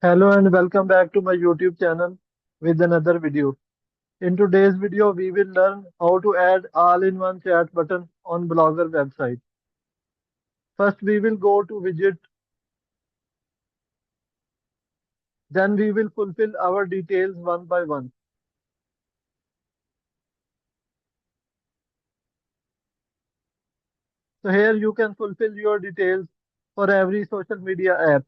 Hello and welcome back to my YouTube channel with another video. In today's video, we will learn how to add all-in-one chat button on Blogger website. First, we will go to Widget, then we will fulfill our details one by one. So here you can fulfill your details for every social media app.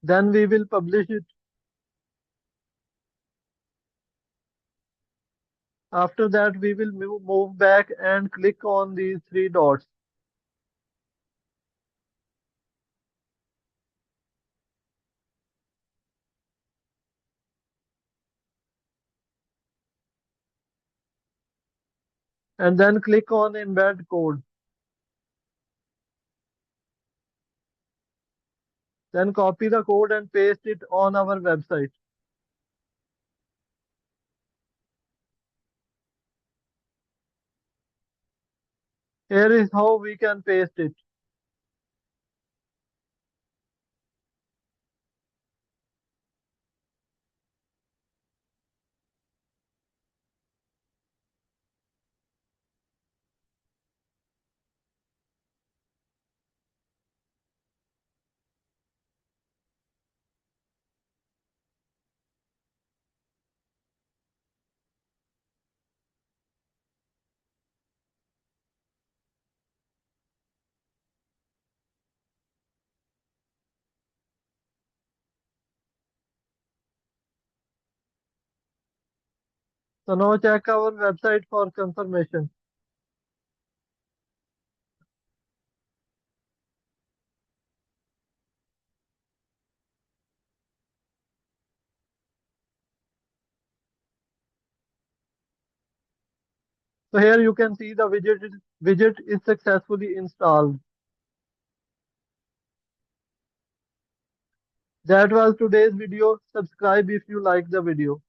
Then we will publish it. After that, we will move back and click on these three dots. And then click on embed code. Then copy the code and paste it on our website. Here is how we can paste it. So now check our website for confirmation. So here you can see the widget is successfully installed. That was today's video. Subscribe if you like the video.